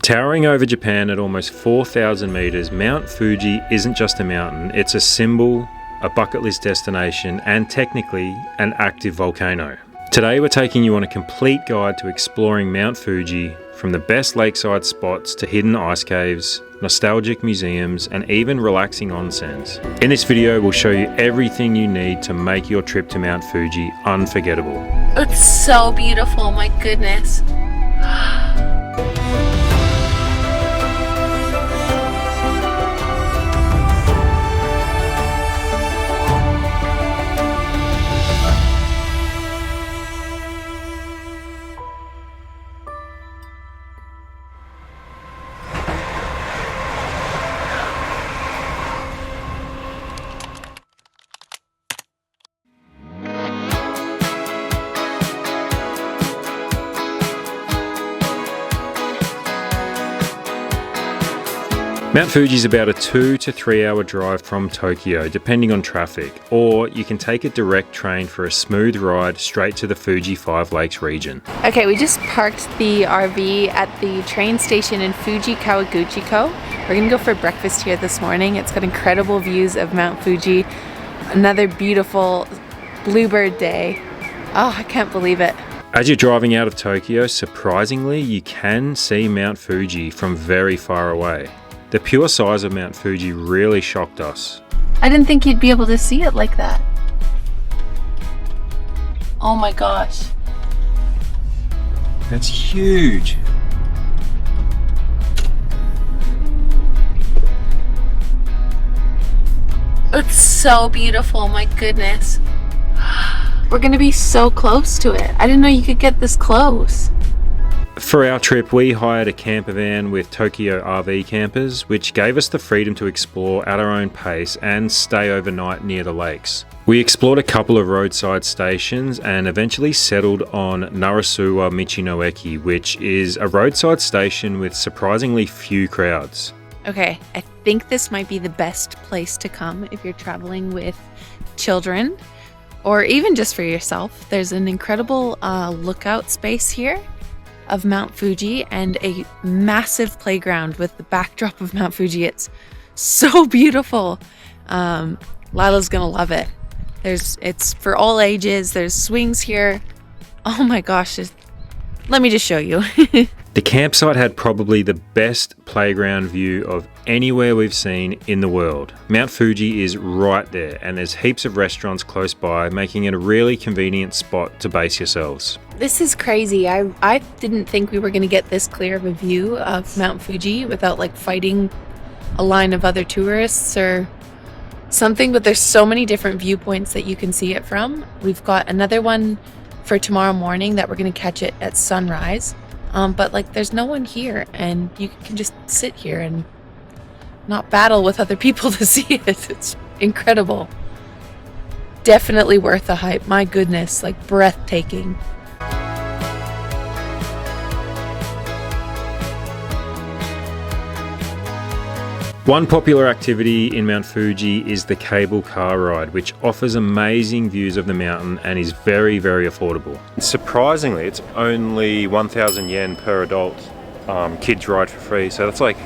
Towering over Japan at almost 4,000 meters, Mount Fuji isn't just a mountain, it's a symbol, a bucket list destination, and technically an active volcano. Today we're taking you on a complete guide to exploring Mount Fuji, from the best lakeside spots to hidden ice caves, nostalgic museums, and even relaxing onsens. In this video we'll show you everything you need to make your trip to Mount Fuji unforgettable. It's so beautiful, my goodness. Mount Fuji is about a 2 to 3 hour drive from Tokyo, depending on traffic, or you can take a direct train for a smooth ride straight to the Fuji Five Lakes region. Okay, we just parked the RV at the train station in Fuji Kawaguchi. We're gonna go for breakfast here this morning. It's got incredible views of Mount Fuji. Another beautiful bluebird day. Oh, I can't believe it. As you're driving out of Tokyo, surprisingly, you can see Mount Fuji from very far away. The pure size of Mount Fuji really shocked us. I didn't think you'd be able to see it like that. Oh my gosh. That's huge. It's so beautiful, my goodness. We're gonna be so close to it. I didn't know you could get this close. For our trip, we hired a camper van with Tokyo RV campers, which gave us the freedom to explore at our own pace and stay overnight near the lakes. We explored a couple of roadside stations and eventually settled on Narusawa Ice, which is a roadside station with surprisingly few crowds. Okay, I think this might be the best place to come if you're traveling with children or even just for yourself. There's an incredible lookout space here of Mount Fuji and a massive playground with the backdrop of Mount Fuji. It's so beautiful. Lila's gonna love it. It's for all ages. There's swings here. Oh my gosh, let me just show you. The campsite had probably the best playground view of anywhere we've seen in the world. Mount Fuji is right there, and there's heaps of restaurants close by, making it a really convenient spot to base yourselves. This is crazy. I didn't think we were going to get this clear of a view of Mount Fuji without like fighting a line of other tourists or something, but there's so many different viewpoints that you can see it from. We've got another one for tomorrow morning that we're going to catch it at sunrise. But like there's no one here, and you can just sit here and not battle with other people to see it. It's incredible. Definitely worth the hype. My goodness, like breathtaking. One popular activity in Mount Fuji is the cable car ride, which offers amazing views of the mountain and is very, very affordable. Surprisingly, it's only 1,000 yen per adult. Kids ride for free, so that's like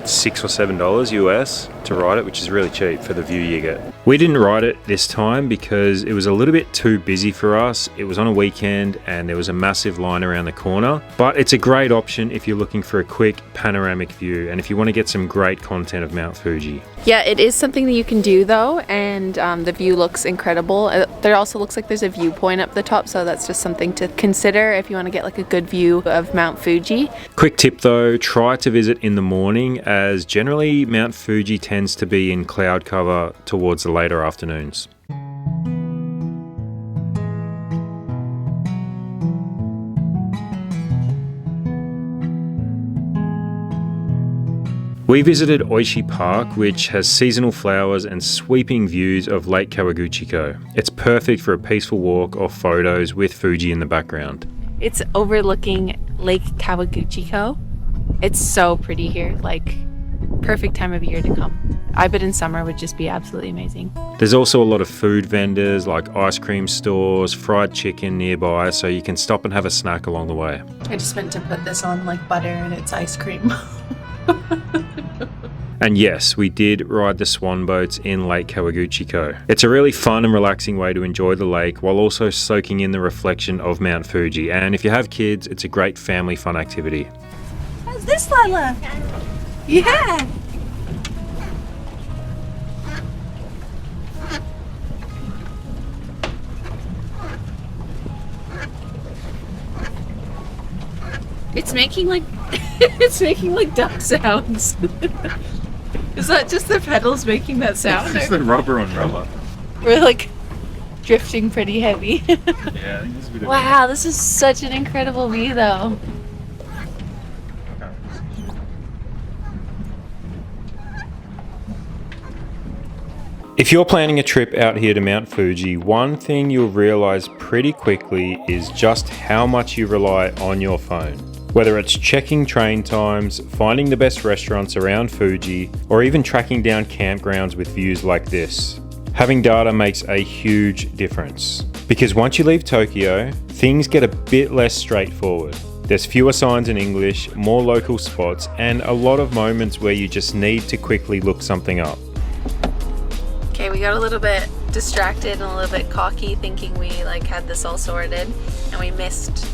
$6 or $7 US to ride it, which is really cheap for the view you get. We didn't ride it this time because it was a little bit too busy for us. It was on a weekend and there was a massive line around the corner, but it's a great option if you're looking for a quick panoramic view and if you want to get some great content of Mount Fuji. Yeah, it is something that you can do though, and the view looks incredible. There also looks like there's a viewpoint up the top, so that's just something to consider if you want to get like a good view of Mount Fuji. Quick tip though, try to visit in the morning, as generally Mount Fuji tends to be in cloud cover towards the later afternoons. We visited Oishi Park, which has seasonal flowers and sweeping views of Lake Kawaguchi. It's perfect for a peaceful walk or photos with Fuji in the background. It's overlooking Lake Kawaguchi. It's so pretty here, like perfect time of year to come. I bet in summer would just be absolutely amazing. There's also a lot of food vendors like ice cream stores, fried chicken nearby, so you can stop and have a snack along the way. I just meant to put this on like butter and it's ice cream. And yes, we did ride the Swan boats in Lake Kawaguchi. It's a really fun and relaxing way to enjoy the lake while also soaking in the reflection of Mount Fuji. And if you have kids, it's a great family fun activity. How's this, Lila? Yeah! It's making like it's making like duck sounds. Is that just the pedals making that sound? It's the rubber on rubber. We're like drifting pretty heavy. Yeah, I think this is a bit Wow, this is such an incredible view though. If you're planning a trip out here to Mount Fuji, one thing you'll realize pretty quickly is just how much you rely on your phone. Whether it's checking train times, finding the best restaurants around Fuji, or even tracking down campgrounds with views like this. Having data makes a huge difference. Because once you leave Tokyo, things get a bit less straightforward. There's fewer signs in English, more local spots, and a lot of moments where you just need to quickly look something up. Okay, we got a little bit distracted and a little bit cocky thinking we like had this all sorted and we missed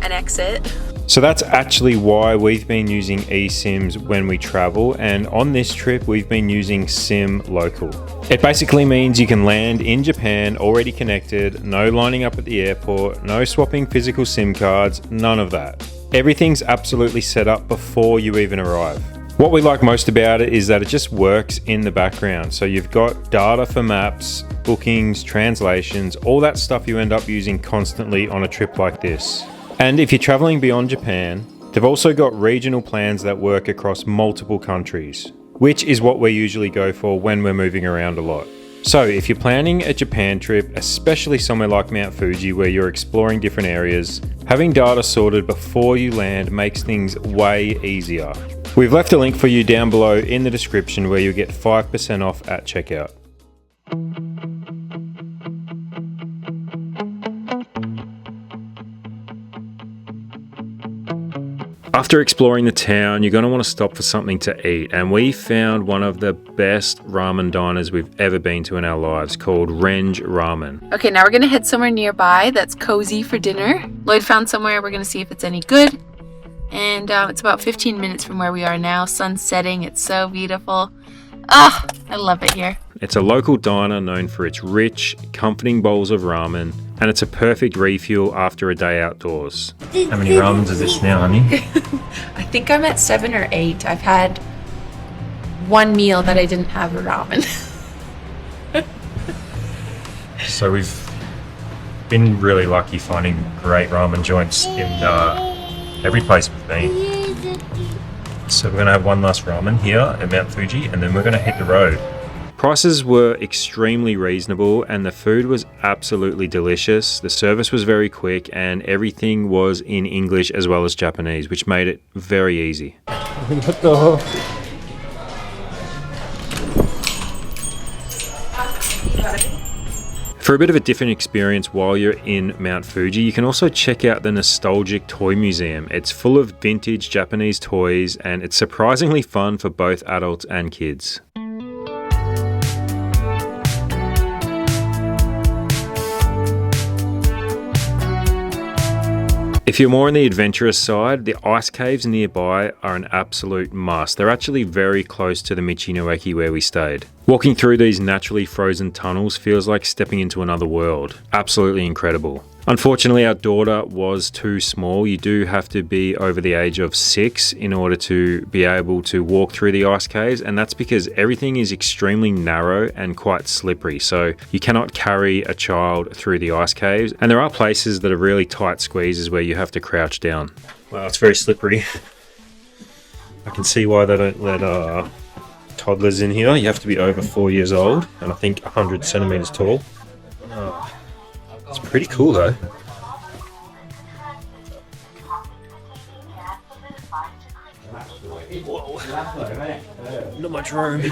an exit. So that's actually why we've been using eSIMs when we travel, and on this trip we've been using SIM Local. It basically means you can land in Japan already connected, no lining up at the airport, no swapping physical SIM cards, none of that. Everything's absolutely set up before you even arrive. What we like most about it is that it just works in the background. So you've got data for maps, bookings, translations, all that stuff you end up using constantly on a trip like this. And if you're traveling beyond Japan, they've also got regional plans that work across multiple countries, which is what we usually go for when we're moving around a lot. So if you're planning a Japan trip, especially somewhere like Mount Fuji where you're exploring different areas, having data sorted before you land makes things way easier. We've left a link for you down below in the description where you'll get 5% off at checkout. After exploring the town, you're going to want to stop for something to eat, and we found one of the best ramen diners we've ever been to in our lives, called Renge Ramen. Okay, now we're gonna head somewhere nearby that's cozy for dinner. Lloyd found somewhere, we're gonna see if it's any good. And it's about 15 minutes from where we are now. Sun's setting, it's so beautiful. Ah, I love it here. It's a local diner known for its rich, comforting bowls of ramen, and it's a perfect refuel after a day outdoors. How many ramens is this now, honey? I think I'm at 7 or 8. I've had one meal that I didn't have a ramen. So we've been really lucky finding great ramen joints in every place we've been. So we're going to have one last ramen here at Mount Fuji, and then we're going to hit the road. Prices were extremely reasonable and the food was absolutely delicious. The service was very quick and everything was in English as well as Japanese, which made it very easy. For a bit of a different experience while you're in Mount Fuji, you can also check out the Nostalgic Toy Museum. It's full of vintage Japanese toys and it's surprisingly fun for both adults and kids. If you're more on the adventurous side, the ice caves nearby are an absolute must. They're actually very close to the Michi-no-eki where we stayed. Walking through these naturally frozen tunnels feels like stepping into another world. Absolutely incredible. Unfortunately, our daughter was too small. You do have to be over the age of 6 in order to be able to walk through the ice caves, and that's because everything is extremely narrow and quite slippery, so you cannot carry a child through the ice caves, and there are places that are really tight squeezes where you have to crouch down. Wow, it's very slippery. I can see why they don't let toddlers in here. You have to be over 4 years old, and I think 100 centimeters tall. It's pretty cool though. Not much room.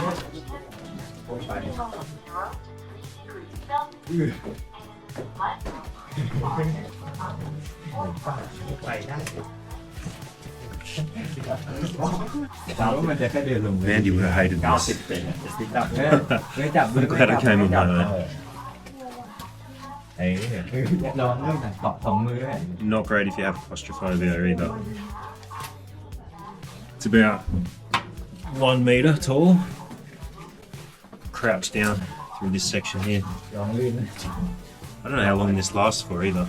Mandy would have hated this. I'm glad I came on my own. Not great if you have claustrophobia either. It's about 1 metre tall. Crouch down through this section here. I don't know how long this lasts for either.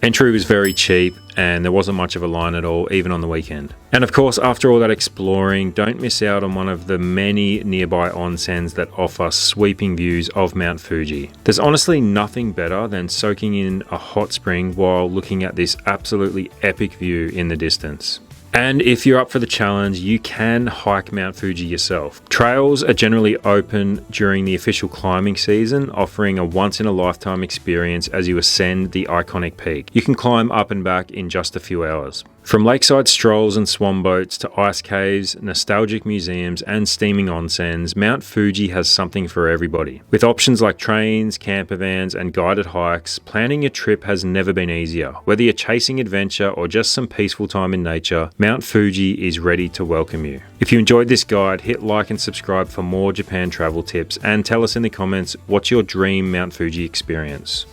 Entry was very cheap and there wasn't much of a line at all, even on the weekend. And of course, after all that exploring, don't miss out on one of the many nearby onsens that offer sweeping views of Mount Fuji. There's honestly nothing better than soaking in a hot spring while looking at this absolutely epic view in the distance. And if you're up for the challenge, you can hike Mount Fuji yourself. Trails are generally open during the official climbing season, offering a once-in-a-lifetime experience as you ascend the iconic peak. You can climb up and back in just a few hours. From lakeside strolls and swan boats to ice caves, nostalgic museums and steaming onsens, Mount Fuji has something for everybody. With options like trains, camper vans and guided hikes, planning your trip has never been easier. Whether you're chasing adventure or just some peaceful time in nature, Mount Fuji is ready to welcome you. If you enjoyed this guide, hit like and subscribe for more Japan travel tips and tell us in the comments what's your dream Mount Fuji experience.